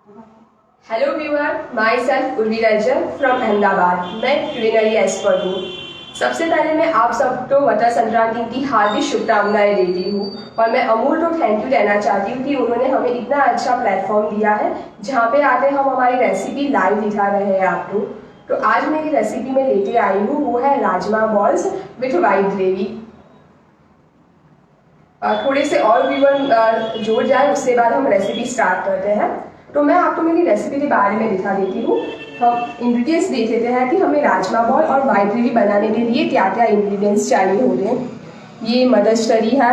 Hello viewer, myself Urvi Rajan from Ahmedabad. मैं culinary expert हूँ। सबसे पहले मैं आप सबको मकर संक्रांति की हार्दिक शुभकामनाएं देती हूँ और मैं अमूल को थैंक यू कहना चाहती हूँ कि उन्होंने हमें इतना अच्छा प्लेटफॉर्म दिया है जहाँ पे आके हम हमारी रेसिपी लाइव दिखा रहे हैं आपको। तो आज मेरी रेसिपी में लेके आई हूँ वो है rajma balls with white gravy. थोड़े से और व्यूअर जोड़ जाए उसके बाद हम रेसिपी स्टार्ट करते हैं। तो मैं आपको मेरी रेसिपी के बारे में दिखा देती हूँ। हम इंग्रेडिएंट्स देख लेते हैं कि हमें राजमा बॉल और वाइट ग्रेवी बनाने के लिए क्या क्या इंग्रेडिएंट्स चाहिए होते हैं। ये मदरस्टरी है,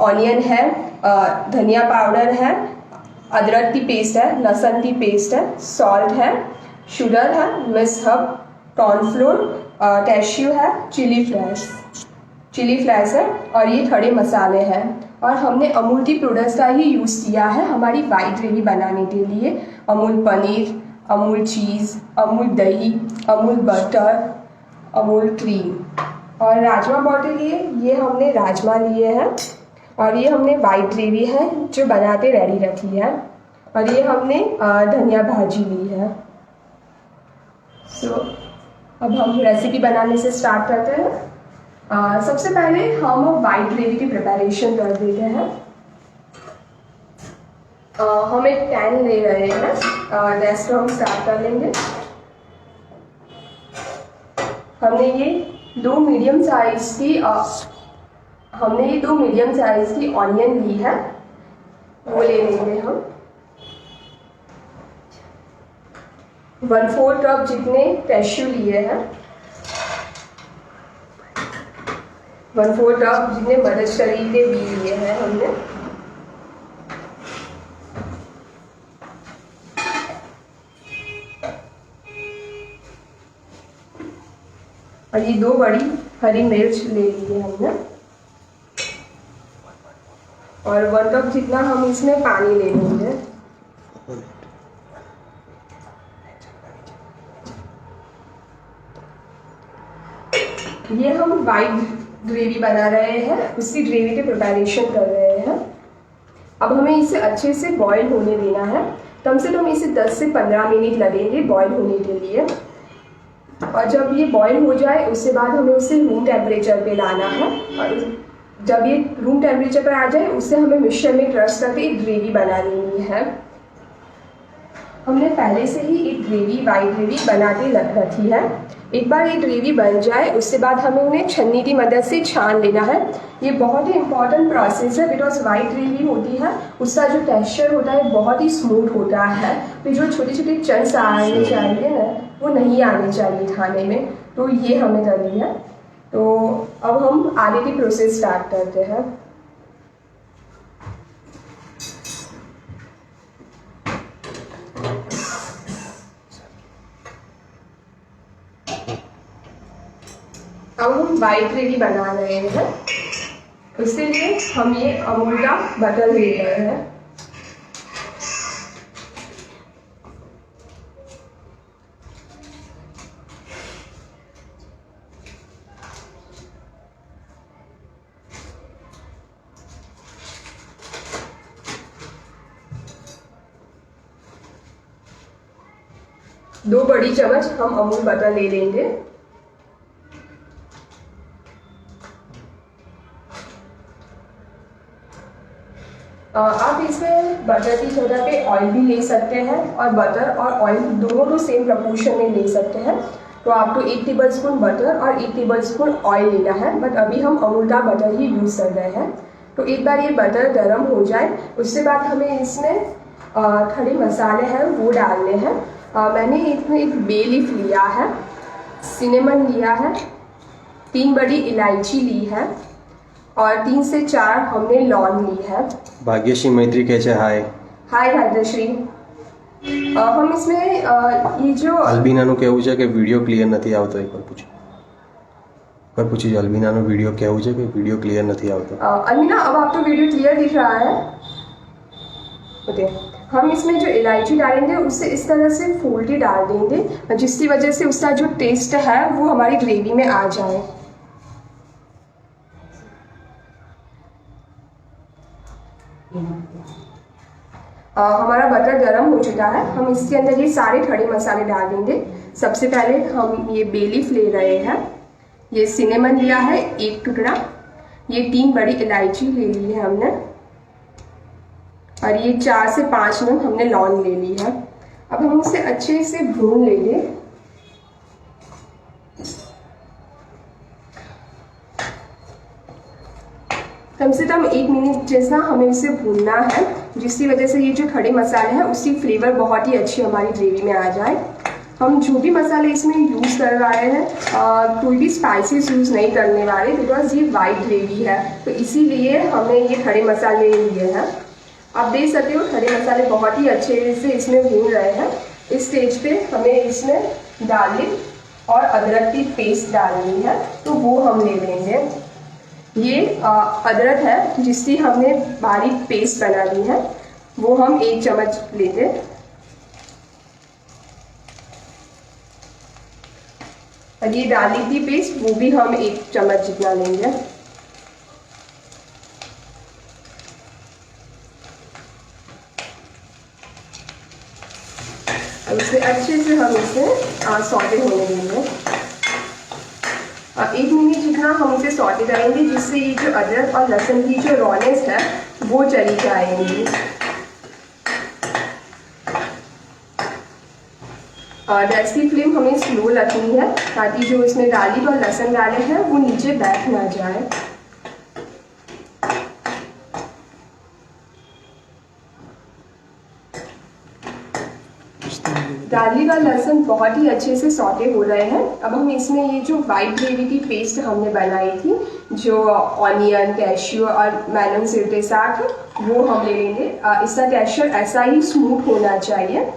ऑनियन है, धनिया पाउडर है, अदरक की पेस्ट है, लहसुन की पेस्ट है, सॉल्ट है, शुगर है, मिक्स हर्ब, कॉर्नफ्लोर, कैश्यू है, चिली फ्लेक्स है और ये खड़े मसाले हैं। और हमने अमूल की प्रोडक्ट्स का ही यूज़ किया है हमारी वाइट ग्रेवी बनाने के लिए। अमूल पनीर, अमूल चीज़, अमूल दही, अमूल बटर, अमूल क्रीम। और राजमा बॉल के लिए ये हमने राजमा लिए हैं और ये हमने वाइट ग्रेवी है जो बना के रेडी रखी है और ये हमने धनिया भाजी ली है। अब हम रेसिपी बनाने से स्टार्ट करते हैं। सबसे पहले हम वाइट ग्रेवी की प्रिपरेशन कर देते हैं। हम एक पैन ले रहे हैं, गैस को हम स्टार्ट कर लेंगे। हमने ये दो मीडियम साइज की ऑनियन ली है, वो ले लेंगे हम। 1/4 कप जितने कैश्यू लिए हैं, 1/4 कप जितने मदरस्टरी के बीज लिए हैं हमने। और ये 2 बड़ी हरी मिर्च ले ली है हमने और 1 कप जितना हम इसमें पानी ले लेंगे। ये हम वाइट ग्रेवी बना रहे हैं, उसी ग्रेवी के प्रिपरेशन कर रहे हैं। अब हमें इसे अच्छे से बॉईल होने देना है। कम से कम इसे 10 से 15 मिनट लगेंगे बॉईल होने के लिए। और जब ये बॉईल हो जाए उसके बाद हमें उसे रूम टेम्परेचर पे लाना है और जब ये रूम टेम्परेचर पर आ जाए उससे हमें मिक्सचर में क्रश करके एक ग्रेवी बना लेनी है। हमने पहले से ही एक वाइट ग्रेवी बना के रखी है। एक बार ये ग्रेवी बन जाए उसके बाद हमें उन्हें छन्नी की मदद से छान लेना है। ये बहुत ही इंपॉर्टेंट प्रोसेस है बिकॉज वाइट ग्रेवी होती है उसका जो टेक्सचर होता है बहुत ही स्मूथ होता है। तो जो छोटे छोटे चंक्स आने चाहिए ना वो नहीं आने चाहिए खाने में, तो ये हमें करनी है। तो अब हम आगे की प्रोसेस स्टार्ट करते हैं। अब हम वाइट ग्रेवी बना रहे हैं, उसके लिए हम ये अमूल का बटर ले रहे हैं। दो बड़ी चम्मच हम अमूल बटर ले लेंगे। आप इसमें बटर की जगह पे ऑयल भी ले सकते हैं और बटर और ऑयल दोनों को सेम प्रपोर्शन में ले सकते हैं। तो आपको 1 टेबलस्पून बटर और 1 टेबलस्पून ऑयल लेना है, बट अभी हम अमूल का बटर ही यूज़ कर रहे हैं। तो एक बार ये बटर गर्म हो जाए उसके बाद हमें इसमें खड़े मसाले हैं वो डालने हैं। मैंने इसमें एक बे लीफ लिया है, सिनेमन लिया है, 3 बड़ी इलायची ली है और 3 से 4 हमने लौंग ली है। भाग्यश्री मैत्री कैसे? हाय भाग्यश्री। हम इसमें ये जो અલ્બીનાનું કહેવું છે કે વિડિયો ક્લિયર નથી આવતો, એકવાર પૂછી અલ્બીનાનો વિડિયો કહેવું છે કે વિડિયો ક્લિયર નથી આવતો। अल्बीना, अब आपको वीडियो क्लियर दिख रहा है? ओके। हम इसमें जो इलायची डालेंगे उसे इस तरह से फोल्ड के डाल देंगे जिसकी वजह से उसका जो टेस्ट है वो हमारी ग्रेवी में आ जाए। हमारा बटर गर्म हो चुका है। हम इसके अंदर ये सारे खड़े मसाले डाल देंगे। सबसे पहले हम ये बे लीफ ले रहे हैं, ये सिनेमन लिया है 1 टुकड़ा, ये 3 बड़ी इलायची ले ली है हमने, और ये 4 से 5 नंग हमने लौंग ले ली है। अब हम इसे अच्छे से भून लेंगे। कम से कम 1 मिनट जैसा हमें इसे भूनना है, जिसकी वजह से ये जो खड़े मसाले हैं उसकी फ्लेवर बहुत ही अच्छी हमारी ग्रेवी में आ जाए। हम जो भी मसाले इसमें यूज़ कर रहे हैं कोई भी स्पाइसेस यूज़ नहीं करने वाले, बिकॉज ये वाइट ग्रेवी है, तो इसीलिए हमने ये खड़े मसाले लिए हैं। आप देख सकते हो खड़े मसाले बहुत ही अच्छे से इसमें भून रहे हैं। इस स्टेज पे हमें इसमें गार्लिक और अदरक की पेस्ट डालनी है, तो वो हम ले लेंगे। ये अदरक है जिसकी हमने बारीक पेस्ट बना ली है, वो हम 1 चम्मच लेते। और ये गार्लिक की पेस्ट वो भी हम 1 चम्मच जितना लेंगे। अब इसे अच्छे से हम इसे सौटे होने देंगे। 1 मिनट जितना हम इसे सौटे करेंगे, जिससे ये जो अदरक और लहसुन की जो रॉनेस है वो चली जाएगी। गैस की फ्लेम हमें स्लो रखनी है, ताकि जो इसमें गार्लिक और लहसुन डाले हैं वो नीचे बैठ ना जाए। गार्लिक और लहसुन बहुत ही अच्छे से सौटे हो रहे हैं। अब हम इसमें ये जो वाइट ग्रेवी की पेस्ट हमने बनाई थी, जो ऑनियन, कैश्यू और मेलन सीड के साथ, वो हम ले लेंगे। इसका टेक्सचर ऐसा ही स्मूथ होना चाहिए।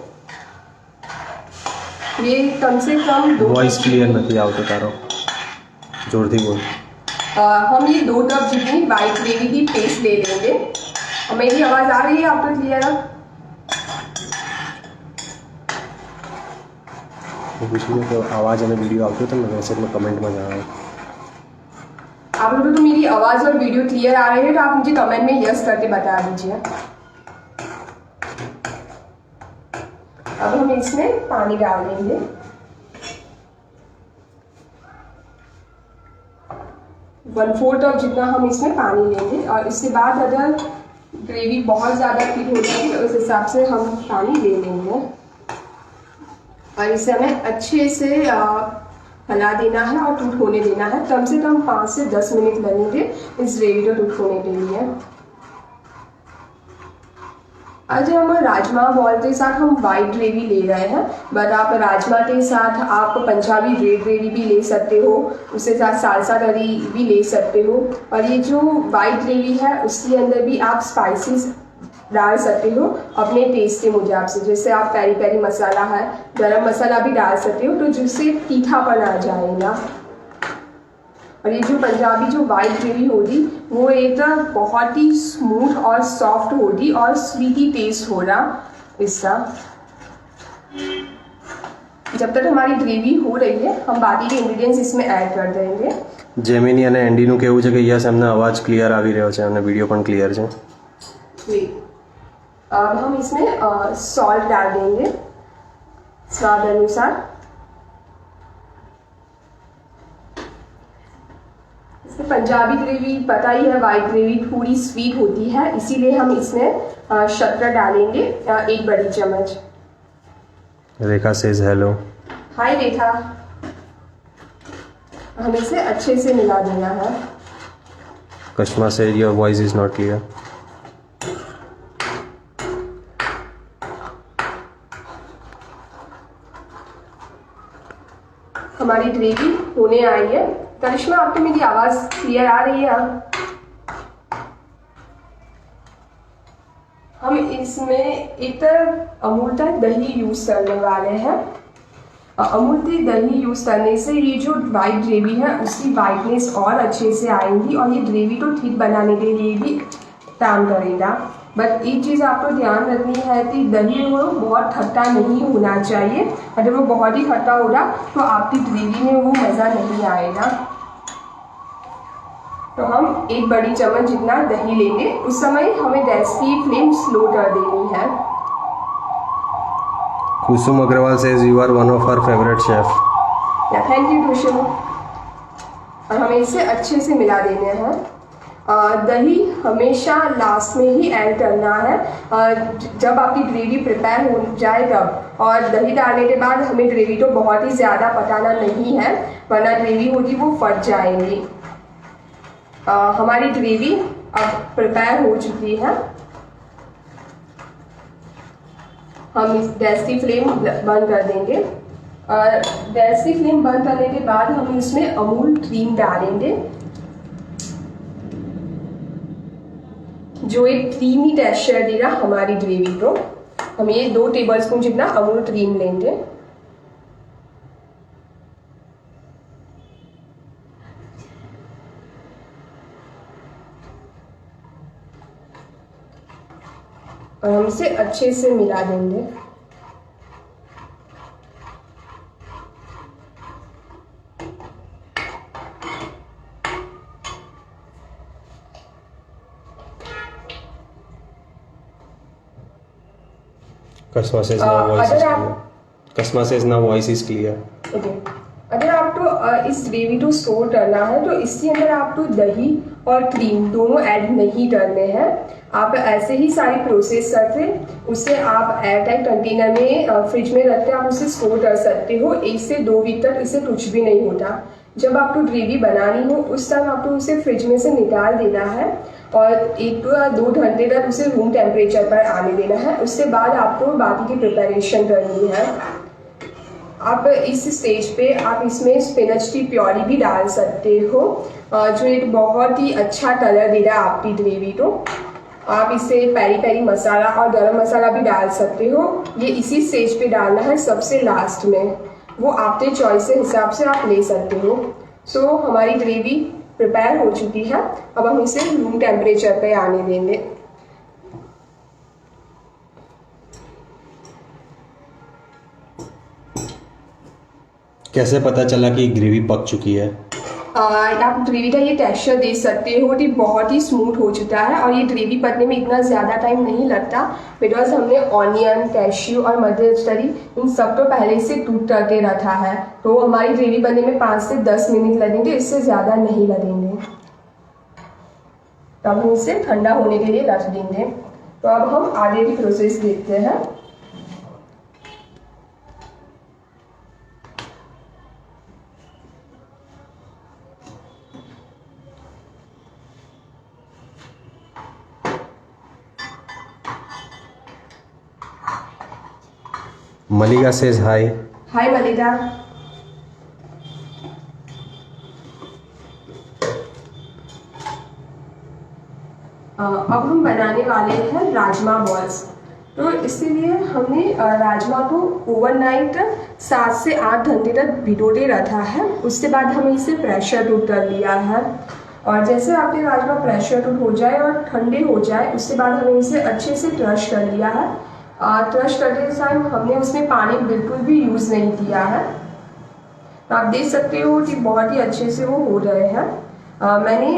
ये कम से कम 2 वॉइस क्लियर नहीं आवतो तारो, जोरથી बोल। हम ये 2 कप जितनी वाइट ग्रेवी की पेस्ट ले लेंगे। और मेरी आवाज़ आ रही है आपको क्लियर? पूछिए तो आवाज़ અને वीडियो આવતો તો મેસેજ में कमेंट में जણાવો। आप लोगों को मेरी आवाज़ और वीडियो क्लियर आ रही है तो आप मुझे कमेंट में यस करके बता दीजिए। अब हम इसमें पानी डाल देंगे। वन फोर्थ कप जितना हम इसमें पानी लेंगे, और इसके बाद अगर ग्रेवी बहुत ज़्यादा थिक हो जाएगी तो उस हिसाब से हम पानी ले लेंगे। और इसे हमें अच्छे से हिला देना है और टूट होने देना है। कम से कम 5 से 10 मिनट लगेंगे इस ग्रेवी को टूट होने के लिए। आज हम राजमा बॉल के साथ हम वाइट ग्रेवी ले रहे हैं, बट आप राजमा के साथ आप पंजाबी रेड ग्रेवी भी ले सकते हो, उसके साथ सालसा करी भी ले सकते हो। और ये जो वाइट ग्रेवी है उसके अंदर भी आप स्पाइसेस डाल सकते हो अपने टेस्ट के मुताबिक से। जैसे आप पेरी पेरी मसाला है, गरम मसाला भी डाल सकते हो, तो जिससे तीखापन आ जाएगा। और ये जो पंजाबी जो वाइट ग्रेवी होगी वो एक बहुत ही स्मूथ और सॉफ्ट होगी और स्वीटी टेस्ट होगा इसका। जब तक हमारी ग्रेवी हो रही है हम बाकी के इंग्रेडिएंट्स इसमें ऐड कर देंगे। જેમિની અને એન્ડીનું કહેવું છે કે યસ એમને અવાજ ક્લિયર આવી રહ્યો છે અને વિડીયો પણ ક્લિયર છે। अब हम इसमें सॉल्ट डाल देंगे स्वाद अनुसार। इसमें पंजाबी ग्रेवी पता ही है, वाइट ग्रेवी थोड़ी स्वीट होती है, इसीलिए हम इसमें शक्कर डालेंगे 1 बड़ी चम्मच। Rekha says hello. Hi Rekha. हमें इसे अच्छे से मिला देना है। Kashma says your voice is not clear. हमारी ग्रेवी होने आई है। करिश्मा आपको मेरी आवाज़ क्लियर आ रही है? हम इसमें एक अमूल का दही यूज़ करने वाले हैं। अमूल की दही यूज़ करने से ये जो वाइट ग्रेवी है उसकी वाइटनेस और अच्छे से आएगी और ये ग्रेवी को ठीक बनाने के लिए भी काम करेगा। बट एक चीज़ आपको ध्यान रखनी है कि दही वो बहुत खट्टा नहीं होना चाहिए। अगर वो बहुत ही खट्टा होगा तो आपकी ग्रेवी में वो मज़ा नहीं आएगा। तो हम एक बड़ी चम्मच जितना दही लेंगे। उस समय हमें गैस की फ्लेम स्लो कर देनी है। Kusum Agarwal says you are one of her favorite chef. Thank you टूशु। और हमें इसे अच्छे से मिला देने हैं। दही हमेशा लास्ट में ही ऐड करना है, जब आपकी ग्रेवी प्रिपेयर हो जाए तब। और दही डालने के बाद हमें ग्रेवी तो बहुत ही ज़्यादा पकाना नहीं है, वरना ग्रेवी होगी वो फट जाएंगी। हमारी ग्रेवी अब प्रिपेयर हो चुकी है। हम इस गैस की फ्लेम बंद कर देंगे। और गैस की फ्लेम बंद करने के बाद हम इसमें अमूल क्रीम डालेंगे, जो एक क्रीमी टेक्सचर देगा हमारी ग्रेवी को। हम ये 2 टेबलस्पून जितना अमूल क्रीम लेंगे। और हम इसे अच्छे से मिला देंगे। Kasma says now voice is clear. Kasma says now voice is clear. Okay, अगर आपको इस ग्रेवी को स्टोर करना है तो इसके अंदर आपको दही और क्रीम दोनों ऐड नहीं करने हैं। आप ऐसे ही सारी प्रोसेस करके उसे आप एयरटाइट कंटेनर में फ्रिज में रख के आप उसे स्टोर कर सकते हो। 1 से 2 वीक तक इसे कुछ भी नहीं होता। जब आपको ग्रेवी बनानी हो उस टाइम आपको उसे फ्रिज में से निकाल देना है और 1 या 2 घंटे तक उसे रूम टेम्परेचर पर आने देना है। उसके बाद आपको बाकी की प्रिपरेशन करनी है। आप इस स्टेज पे आप इसमें स्पिनच की प्योरी भी डाल सकते हो, जो एक बहुत ही अच्छा कलर देगा आपकी ग्रेवी को। आप इसे पेरी पेरी मसाला और गरम मसाला भी डाल सकते हो। ये इसी स्टेज पे डालना है सबसे लास्ट में, वो आपके चॉइस के हिसाब से आप ले सकते हो। सो हमारी ग्रेवी प्रिपेयर हो चुकी है। अब हम इसे रूम टेम्परेचर पे आने देंगे। कैसे पता चला कि ग्रेवी पक चुकी है? आप ग्रेवी का ये टेक्सचर देख सकते हो कि बहुत ही स्मूथ हो चुका है और ये ग्रेवी पकने में इतना ज़्यादा टाइम नहीं लगता, बिकॉज हमने ऑनियन, कैश्यू और मदरस्टरी इन सब को पहले से कुक करके रखा है। तो हमारी ग्रेवी बनने में 5 से 10 मिनट लगेंगे, इससे ज़्यादा नहीं लगेंगे। तब हम इसे ठंडा होने के लिए रख देंगे। तो अब हम आगे की प्रोसेस देखते हैं। Malika says hi. हाय मलिका। अब हम बनाने वाले हैं राजमा बॉल्स। तो इसीलिए हमने राजमा को ओवरनाइट 7 से 8 घंटे तक भिगोते रखा है। उसके बाद हमें इसे प्रेशर कुक कर लिया है। और जैसे आपके राजमा प्रेशर कुक हो जाए और ठंडे हो जाए, उसके बाद हमें इसे अच्छे से क्रश कर लिया है। क्रश करते टाइम हमने उसमें पानी बिल्कुल भी यूज़ नहीं किया है। तो आप देख सकते हो कि बहुत ही अच्छे से वो हो रहे हैं। मैंने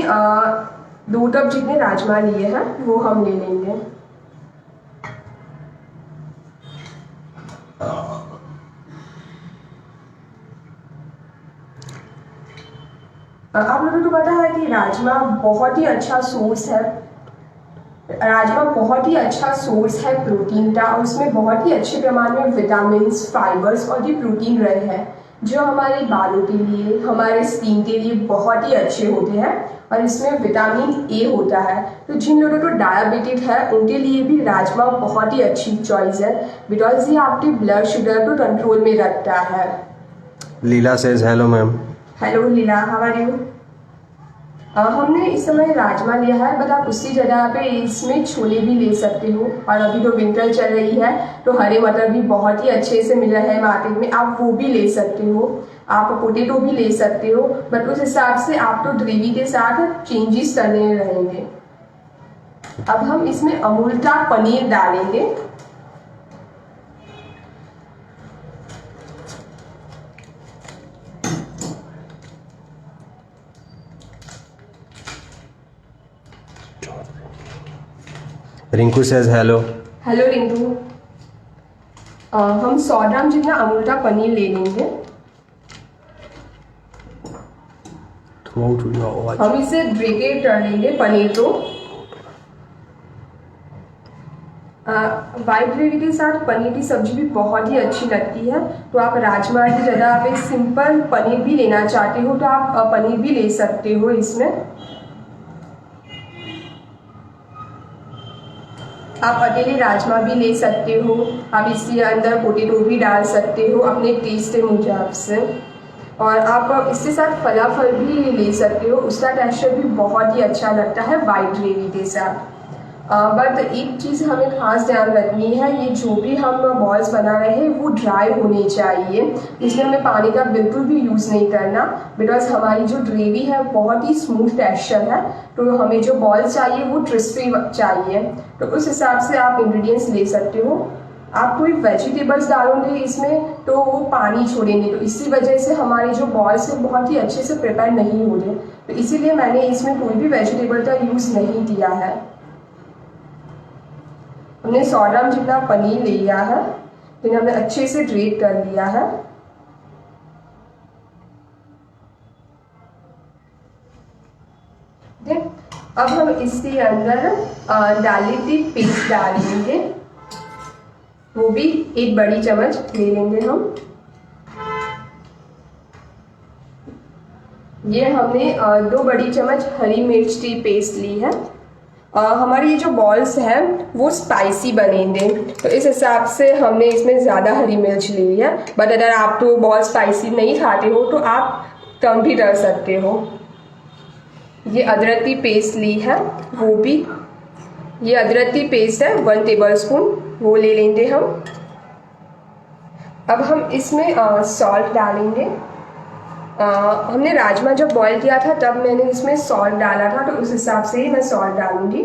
2 कप जितने राजमा लिए हैं वो हम ले लेंगे। आप लोगों को पता है कि राजमा बहुत ही अच्छा सोर्स है। राजमा बहुत ही अच्छा सोर्स है प्रोटीन का, और उसमें बहुत ही अच्छे प्रमाण में विटामिन, फाइबर्स और ये प्रोटीन रहे हैं, जो हमारे बालों के लिए, हमारे स्किन के लिए बहुत ही अच्छे होते हैं। और इसमें विटामिन ए होता है। तो जिन लोगों को डायबिटीज है उनके लिए भी राजमा बहुत ही अच्छी चॉइस है, बिकॉज ये आपके ब्लड शुगर को कंट्रोल में रखता है। Leela says hello ma'am. Hello Leela, how are you? हमने इस समय राजमा लिया है, बट आप उसी जगह पे इसमें छोले भी ले सकते हो। और अभी तो विंटर चल रही है तो हरे मटर भी बहुत ही अच्छे से मिल रहे हैं मार्केट में, आप वो भी ले सकते हो। आप पोटैटो भी ले सकते हो, बट उस हिसाब से आप तो ग्रेवी के साथ चेंजेस करने रहेंगे। अब हम इसमें अमूल का पनीर डालेंगे। Rinku says hello. Hello Rinku. हम 100 ग्राम जितना अमूल्टा पनीर ले लेंगे। हम इसे ग्रेटेड कर लेंगे पनीर को। वाइट ग्रेवी के साथ पनीर की सब्जी भी बहुत ही अच्छी लगती है। तो आप राजमा की जगह आप एक सिंपल पनीर भी लेना चाहते हो तो आप पनीर भी ले सकते हो इसमें। आप अकेले राजमा भी ले सकते हो, आप इसके अंदर पोटैटो भी डाल सकते हो अपने टेस्ट के मुताबिक से, और आप इसके साथ फलाफल भी ले सकते हो, उसका टेक्सचर भी बहुत ही अच्छा लगता है वाइट ग्रेवी के साथ। बट एक चीज़ हमें खास ध्यान रखनी है, ये जो भी हम बॉल्स बना रहे हैं वो ड्राई होने चाहिए, इसमें हमें पानी का बिल्कुल भी यूज़ नहीं करना, बिकॉज हमारी जो ग्रेवी है बहुत ही स्मूथ टेक्सचर है, तो हमें जो बॉल्स चाहिए वो क्रिस्पी चाहिए। तो उस हिसाब से आप इंग्रेडिएंट्स ले सकते हो। आप कोई वेजिटेबल्स डालोगे इसमें तो वो पानी छोड़ेंगे, तो इसी वजह से हमारे जो बॉल्स है बहुत ही अच्छे से प्रिपेयर नहीं होंगे, तो इसीलिए मैंने इसमें कोई भी वेजिटेबल का यूज़ नहीं किया है। हमने 100 ग्राम जितना पनीर ले लिया है, फिर हमने अच्छे से ग्रेट कर लिया है। अब हम इसके अंदर गार्लिक पेस्ट डालेंगे, वो भी 1 बड़ी चम्मच ले लेंगे हम। ये हमने 2 बड़ी चम्मच हरी मिर्च की पेस्ट ली है। हमारी ये जो बॉल्स हैं वो स्पाइसी बनेंगे, तो इस हिसाब से हमने इसमें ज़्यादा हरी मिर्च ली है। बट अगर आप तो बॉल स्पाइसी नहीं खाते हो तो आप कम भी डाल सकते हो। ये अदरक की पेस्ट ली है, वो भी, ये अदरक की पेस्ट है 1 टेबलस्पून, वो ले लेंगे हम। अब हम इसमें सॉल्ट डालेंगे। हमने राजमा जब बॉईल किया था तब मैंने इसमें सॉल्ट डाला था, तो उस हिसाब से ही मैं सॉल्ट डालूंगी।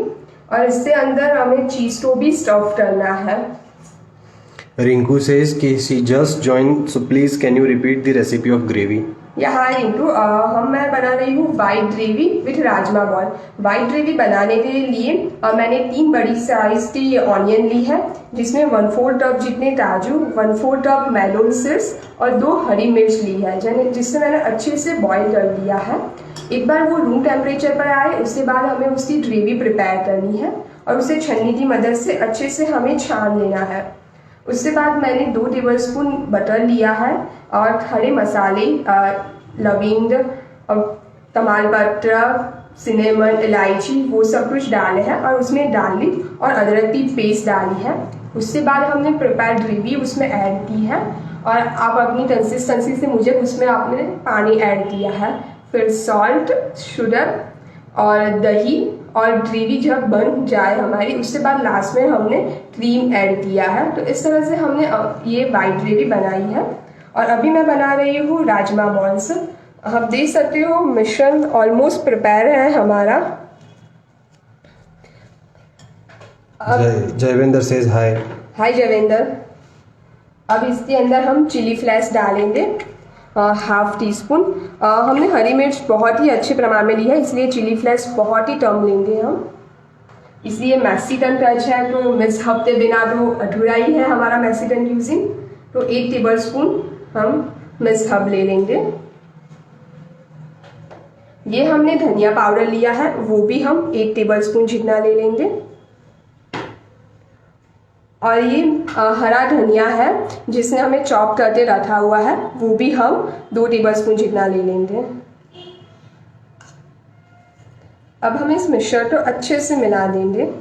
और इसके अंदर हमें चीज़ को भी स्टफ करना है। रिंकू सेज कि she just join, so please can you repeat the recipe of gravy. यहाँ रिंकू, मैं बना रही हूँ white gravy with rajma ball. White gravy बनाने के लिए मैंने 3 बड़ी साइज की ऑनियन ली है, जिसमें 1/4 कप जितने काजू, 1/4 कप मेलोन सीड्स और 2 हरी मिर्च ली है, जिससे मैंने अच्छे से बॉईल कर दिया है। एक बार वो रूम टेम्परेचर पर आए उसके बाद हमें उसकी ग्रेवी प्रिपेयर करनी है और उसे छन्नी की मदद से अच्छे से हमें छान लेना है। उसके बाद मैंने 2 टेबलस्पून बटर लिया है और खड़े मसाले, लविंग और तमालपत्र, सिनेमन, इलायची, वो सब कुछ डाले हैं और उसमें गार्लिक और अदरक की पेस्ट डाली है। उसके बाद हमने प्रिपेयर ग्रेवी उसमें ऐड की है और आप अपनी कंसिस्टेंसी से मुझे उसमें आपने पानी ऐड किया है। फिर सॉल्ट, शुगर और दही और ग्रेवी जब बन जाए हमारी, उसके बाद लास्ट में हमने क्रीम ऐड किया है। तो इस तरह से हमने ये वाइट ग्रेवी बनाई है। और अभी मैं बना रही हूँ राजमा बॉल्स। आप देख सकते हो मिश्रण ऑलमोस्ट प्रिपेयर है हमारा। जयवेंद्र सेज हाय। हाय जयवेंद्र। अब इसके अंदर हम चिली फ्लेक्स डालेंगे 1/2 टीस्पून। हमने हरी मिर्च बहुत ही अच्छे प्रमाण में ली है, इसलिए चिली फ्लेक्स बहुत ही कम लेंगे हम। इसलिए मैक्सिकन टच है, तो मिस हफ्ते बिना तो अधूरा ही है हमारा मैक्सिकन यूजिंग। तो 1 टेबलस्पून हम मिस हब ले लेंगे। ये हमने धनिया पाउडर लिया है, वो भी हम 1 टेबलस्पून जितना ले लेंगे। और ये हरा धनिया है जिसने हमें चॉप करके रखा हुआ है, वो भी हम 2 टेबलस्पून जितना ले लेंगे। अब हम इस मिश्रण को अच्छे से मिला देंगे।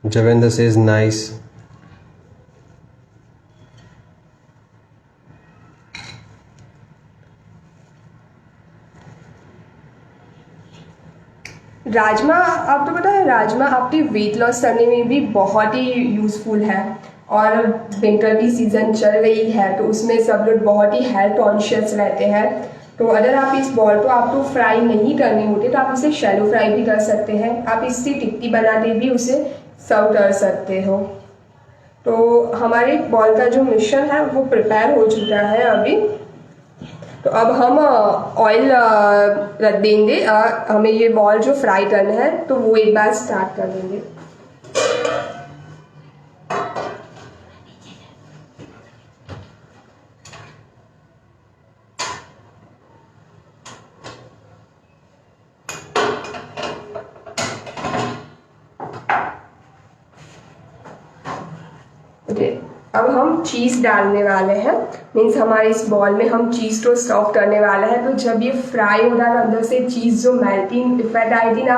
Jayvendra says nice. राजमा, आपको पता है राजमा आपके वेट लॉस करने में भी बहुत ही यूज़फुल है। और विंटर की सीज़न चल रही है तो उसमें सब लोग बहुत ही हेल्थ कॉन्शियस रहते हैं। तो अगर आप इस बॉल को आपको फ्राई नहीं करने होते तो आप इसे शैलो फ्राई भी कर सकते हैं। आप इसकी टिक्की बना के भी उसे सर्व कर सकते हो। तो हमारे बॉल का जो मिश्रण है वो प्रिपेयर हो चुका है अभी। तो अब हम ऑयल रख देंगे। हमें ये बॉल जो फ्राई करना है तो वो एक बार स्टार्ट कर देंगे। अब हम चीज़ डालने वाले हैं, मीन्स हमारे इस बॉल में हम चीज़ तो स्टफ करने वाला है। तो जब ये फ्राई हो रहा है अंदर से चीज़ जो मेल्टिंग इफेक्ट आई थी ना,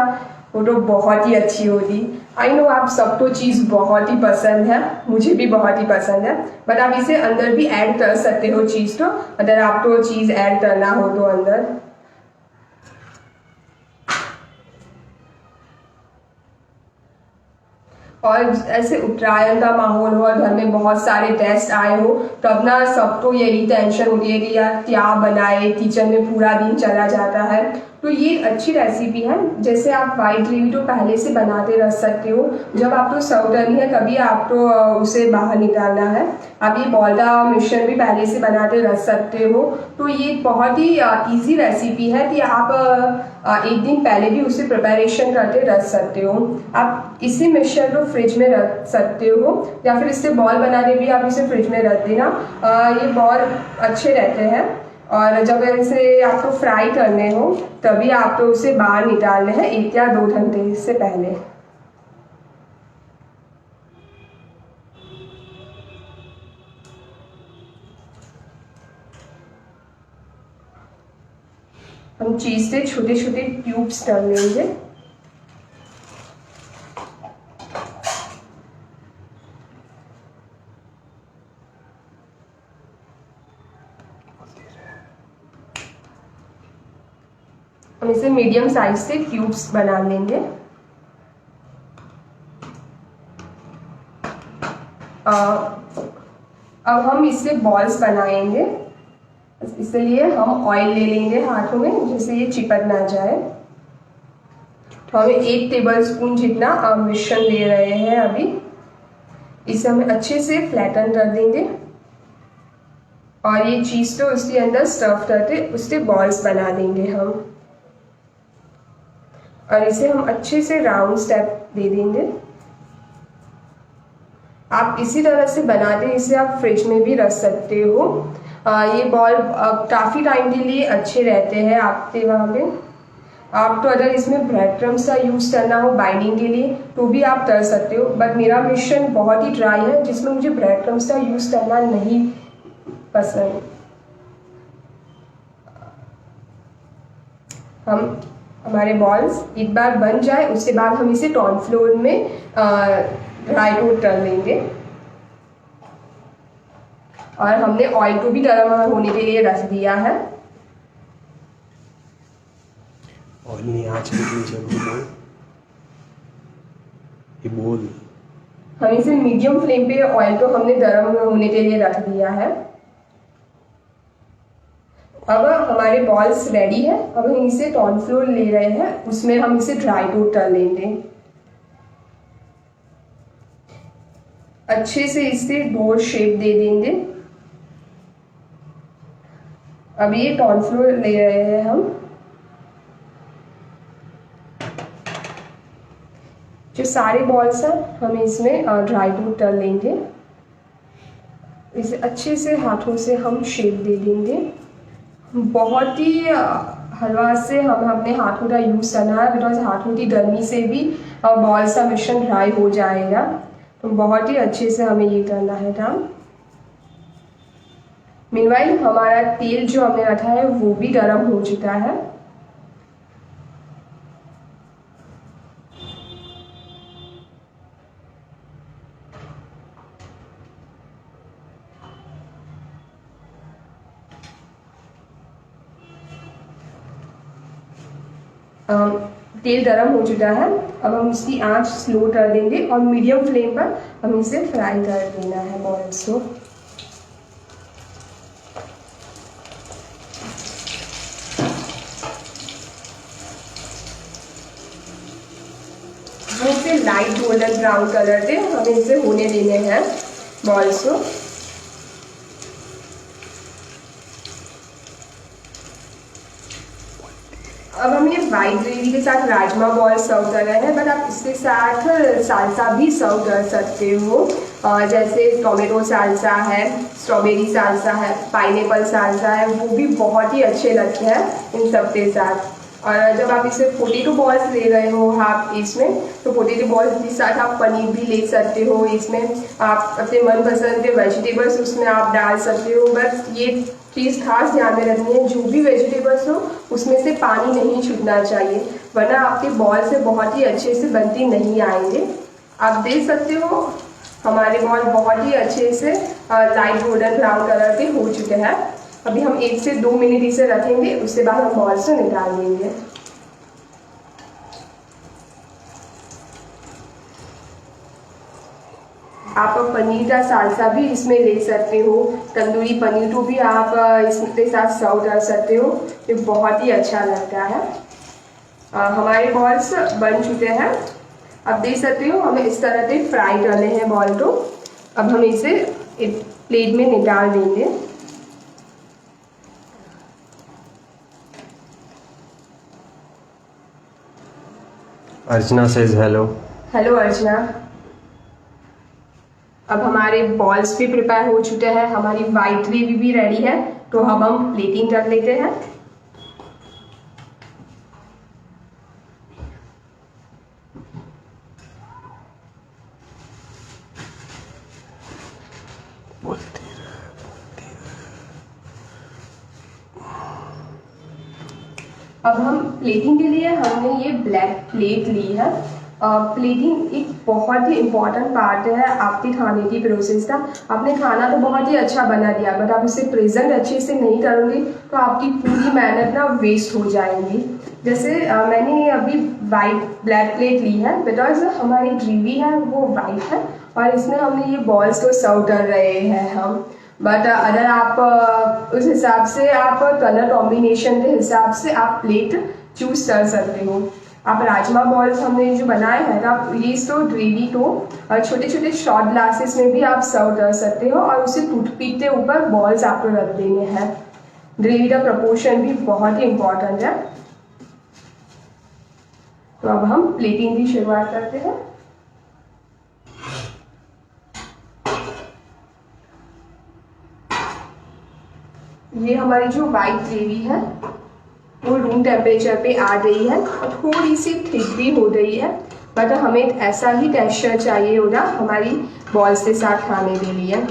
वो तो बहुत ही अच्छी होती। आई नो आप सबको चीज़ बहुत ही पसंद है, मुझे भी बहुत ही पसंद है, बट आप इसे अंदर भी ऐड कर सकते हो चीज़ तो, अगर आपको चीज़ ऐड करना हो तो अंदर। और ऐसे उत्तरायण का माहौल हो और घर में बहुत सारे गेस्ट आए हो तब ना सबको यही टेंशन होती है कि यार क्या बनाए, किचन में पूरा दिन चला जाता है। तो ये अच्छी रेसिपी है। जैसे आप वाइट ग्रेवी तो पहले से बनाते रख सकते हो, जब आपको सर्व करनी है तभी आपको उसे बाहर निकालना है। आप ये बॉल का मिश्रण भी पहले से बनाते रख सकते हो। तो ये बहुत ही इजी रेसिपी है कि आप एक दिन पहले भी उसे प्रिपरेशन करके रख सकते हो। आप इसी मिक्सचर को फ्रिज में रख सकते हो या फिर इससे बॉल बनाने भी आप इसे फ्रिज में रख देना। ये बॉल अच्छे रहते हैं। और जब इसे आपको फ्राई करने हो तभी आपको उसे बाहर निकालने हैं 1 या 2 घंटे से पहले। हम चीज़ से छोटे छोटे क्यूब्स कर लेंगे। हम इसे मीडियम साइज से क्यूब्स बना लेंगे। अब हम इससे बॉल्स बनाएंगे, इसलिए हम ऑयल ले लेंगे हाथों में जिससे ये चिपक ना जाए। तो हमें 1 टेबलस्पून जितना मिश्रण ले रहे हैं अभी। इसे हमें अच्छे से फ्लैटन कर देंगे और ये चीज़ तो उसके अंदर स्टफ करके उसके बॉल्स बना देंगे हम। और इसे हम अच्छे से राउंड स्टेप दे देंगे। आप इसी तरह से बनाते इसे आप फ्रिज में भी रख सकते हो। ये बॉल काफ़ी टाइम के लिए अच्छे रहते हैं आपके वहाँ पे। आप तो अगर इसमें ब्रेड क्रम्स का यूज़ करना हो बाइंडिंग के लिए तो भी आप कर सकते हो, बट मेरा मिश्रण बहुत ही ड्राई है जिसमें मुझे ब्रेड क्रम्स का यूज़ करना नहीं पसंद। हमारे बॉल्स एक बार बन जाए उसके बाद हम इसे कॉर्नफ्लोर में ड्राई रोस्ट कर लेंगे। और हमने ऑयल को भी गर्म होने के लिए रख दिया है। ऑयल नहीं, आँच कितनी जल्दी बोल, ये बोल। हम इसे मीडियम फ्लेम पे ऑयल को हमने गर्म होने के लिए रख दिया है। अब हमारे बॉल्स रेडी है। अब हम इसे कॉर्नफ्लोर ले रहे हैं, उसमें हम इसे ड्राई रोस्ट कर लेंगे। अच्छे से इसे गोल शेप दे देंगे। अब ये कॉर्नफ्लोर ले रहे हैं हम। जो सारे बॉल्स हैं हम इसमें ड्राई रोस्ट कर लेंगे। इसे अच्छे से हाथों से हम शेप दे देंगे। बहुत ही हलवा से हम अपने हाथों का यूज़ करना है, बिकॉज हाथों की गर्मी से भी बॉल्स का मिश्रण ड्राई हो जाएगा। तो बहुत ही अच्छे से हमें ये करना है काम। मीनवाइल हमारा तेल जो हमने रखा है वो भी गर्म हो चुका है। तेल गरम हो चुका है। अब हम इसकी आंच स्लो कर देंगे और मीडियम फ्लेम पर हम इसे फ्राई कर देना है बॉल्स को। हम इसे लाइट गोल्डन ब्राउन कलर से हमें इसे होने देने हैं बॉल्स को। वाइट ग्रेवी के साथ राजमा बॉल सर्व कर रहे हैं, बट आप इसके साथ सालसा भी सर्व कर सकते हो, जैसे टोमेटो सालसा है, स्ट्रॉबेरी सालसा है, पाइनएप्पल सालसा है, वो भी बहुत ही अच्छे लगते हैं इन सब के साथ। और जब आप इसे पोटैटो बॉल्स ले रहे हो आप इसमें, तो पोटैटो बॉल्स के साथ आप पनीर भी ले सकते हो, इसमें आप अपने मनपसंद के वेजिटेबल्स उसमें आप डाल सकते हो। बस ये चीज़ खास ध्यान में रखनी है, जो भी वेजिटेबल्स हो उसमें से पानी नहीं छूटना चाहिए, वरना आपके बॉल से बहुत ही अच्छे से बनती नहीं आएंगे। आप देख सकते हो हमारे बॉल बहुत ही अच्छे से लाइट गोल्डन ब्राउन कलर के हो चुके हैं। अभी हम 1 से 2 मिनट इसे रखेंगे, उसके बाद हम बॉल से निकाल देंगे। आप पनीर का सालसा भी इसमें ले सकते हो, तंदूरी पनीर को भी आप इसके साथ सर्व कर सकते हो, ये बहुत ही अच्छा लगता है। हमारे बॉल्स बन चुके हैं, आप देख सकते हो हमें इस तरह से फ्राई करने हैं बॉल को। अब हम इसे एक प्लेट में निकाल देंगे। अर्चना says hello. हेलो अर्चना। अब हमारे बॉल्स भी प्रिपेयर हो चुके हैं, हमारी वाइट ग्रेवी भी रेडी है, तो अब हम प्लेटिंग कर लेते हैं। अब हम प्लेटिंग के लिए हमने ये ब्लैक प्लेट ली है। प्लेटिंग एक बहुत ही इम्पॉर्टेंट पार्ट है आपके खाने की प्रोसेस का। आपने खाना तो बहुत ही अच्छा बना दिया, बट आप उसे प्रेजेंट अच्छे से नहीं करोगे तो आपकी पूरी मेहनत ना वेस्ट हो जाएंगी। जैसे मैंने अभी ब्लैक प्लेट ली है, बिकॉज हमारी ग्रेवी है वो वाइट है और इसमें हमने ये बॉल्स को सर्व कर रहे हैं हम। बट अगर आप उस हिसाब से आप कलर कॉम्बिनेशन के हिसाब से आप प्लेट चूज कर सकते हो। आप राजमा बॉल्स हमने जो बनाए हैं, आप ये तो ग्रेवी को छोटे छोटे शॉर्ट ग्लासेस में भी आप सर्व कर सकते हो और उसे टूथपिक के ऊपर बॉल्स आपको रख देने हैं। ग्रेवी का प्रपोर्शन भी बहुत ही इम्पोर्टेंट है। तो अब हम प्लेटिंग की शुरुआत करते हैं। ये हमारी जो वाइट ग्रेवी है वो रूम टेम्परेचर पे आ गई है और थोड़ी सी थिक भी हो गई है, बट हमें ऐसा ही टेक्सचर चाहिए होगा हमारी बॉल्स के साथ खाने के लिए।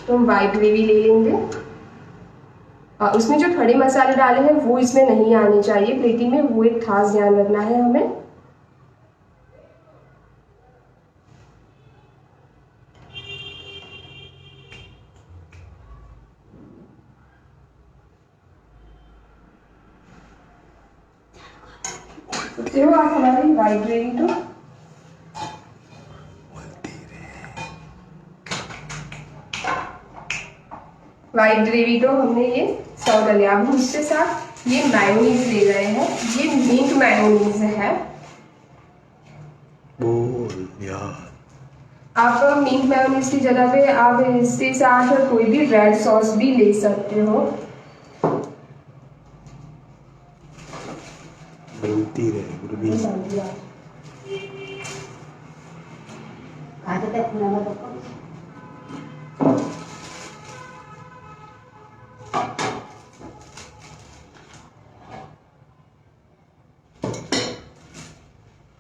तो हम वाइट ग्रेवी ले लेंगे। उसमें जो खड़े मसाले डाले हैं वो इसमें नहीं आने चाहिए प्लेटिंग में, वो एक खास ध्यान रखना है हमें। देखो आप हमारी वाइट ग्रेवी तो हमने ये सर्व कर लिया। अब हम इसके साथ ये मेयोनीज ले रहे हैं, ये मिंट मेयोनीज है। आप मिंट मेयोनीज की जगह पे आप इसके साथ कोई भी रेड सॉस भी ले सकते हो।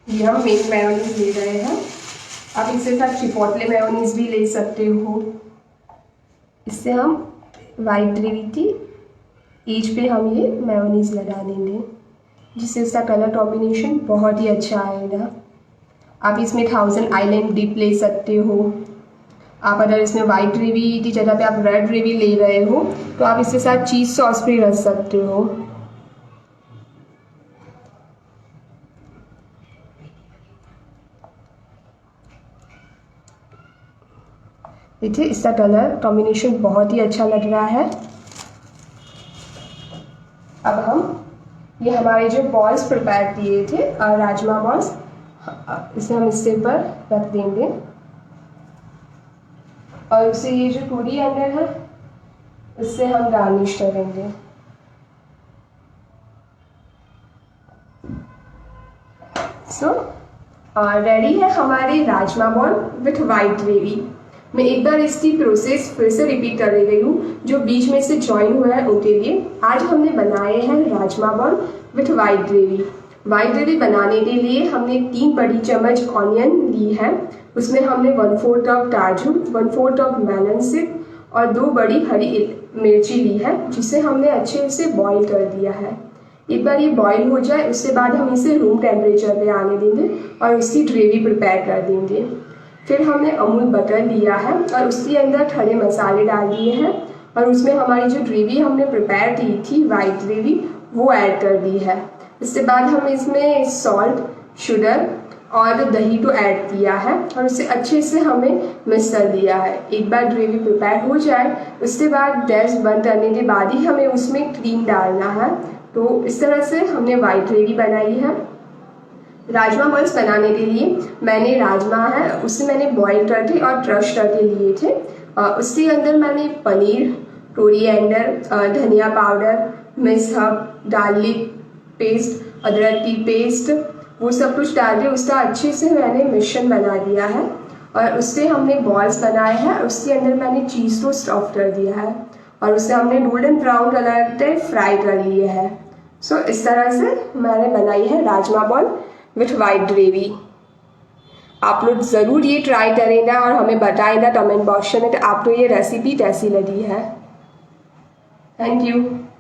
ये हम मिंट मेयोनीज ले रहे हैं। आप इसके साथ चिपोटले मेयोनीज भी ले सकते हो। इससे हम वाइट ग्रेवी की एज पे हम ये मेयोनीज लगा देंगे, जिससे इसका कलर कॉम्बिनेशन बहुत ही अच्छा आएगा। आप इसमें 1000 आइलैंड डिप ले सकते हो। आप अगर इसमें वाइट ग्रेवी की जगह पे आप रेड ग्रेवी ले रहे हो तो आप इसके साथ चीज़ सॉस भी रख सकते हो। देखिए इसका कलर कॉम्बिनेशन बहुत ही अच्छा लग रहा है। अब हम ये हमारे जो बॉल्स प्रिपेयर किए थे राजमा बॉल्स, इसे हम इसके ऊपर रख देंगे और उसे ये जो कोरिएंडर है उससे हम गार्निश करेंगे। सो रेडी है हमारे rajma ball with white gravy. मैं एक बार इसकी प्रोसेस फिर से रिपीट कर रही हूँ जो बीच में से ज्वाइन हुआ है उनके लिए। आज हमने बनाए हैं rajma ball with white gravy. White gravy बनाने के लिए हमने 3 बड़ी चम्मच ऑनियन ली है, उसमें हमने 1/4 कप काजू, 1/4 कप मेलन सीड और 2 बड़ी हरी मिर्ची ली है, जिसे हमने अच्छे से बॉईल कर दिया है। एक बार ये बॉईल हो जाए उसके बाद हम इसे रूम टेम्परेचर पे आने देंगे और इसकी ग्रेवी प्रिपेयर कर देंगे। फिर हमने अमूल बटर लिया है और उसके अंदर खड़े मसाले डाल दिए हैं और उसमें हमारी जो ग्रेवी हमने प्रिपेयर की थी वाइट ग्रेवी वो ऐड कर दी है। इसके बाद हम इसमें सॉल्ट, शुगर और दही को ऐड किया है और उसे अच्छे से हमें मिक्स कर दिया है। एक बार ग्रेवी प्रिपेयर हो जाए उसके बाद गैस बंद करने के बाद ही हमें उसमें क्रीम डालना है। तो इस तरह से हमने वाइट ग्रेवी बनाई है। राजमा बॉल्स बनाने के लिए मैंने राजमा है उसे मैंने बॉईल करके और क्रश करके लिए थे। उसके अंदर मैंने पनीर, कोरिएंडर, धनिया powder, mix herb, garlic paste, अदरक की पेस्ट, वो सब कुछ डाल के उसका अच्छे से मैंने मिश्रण बना दिया है और उससे हमने बॉल्स बनाए हैं। उसके अंदर मैंने चीज़ को स्टफ कर दिया है और उसे हमने गोल्डन ब्राउन कलर पे फ्राई कर लिए है। सो इस तरह से मैंने बनाई है rajma ball with white gravy. आप लोग ज़रूर ये ट्राई करेंगे और हमें बताएंगे कमेंट बॉक्स में कि आपको ये रेसिपी कैसी लगी है। Thank you.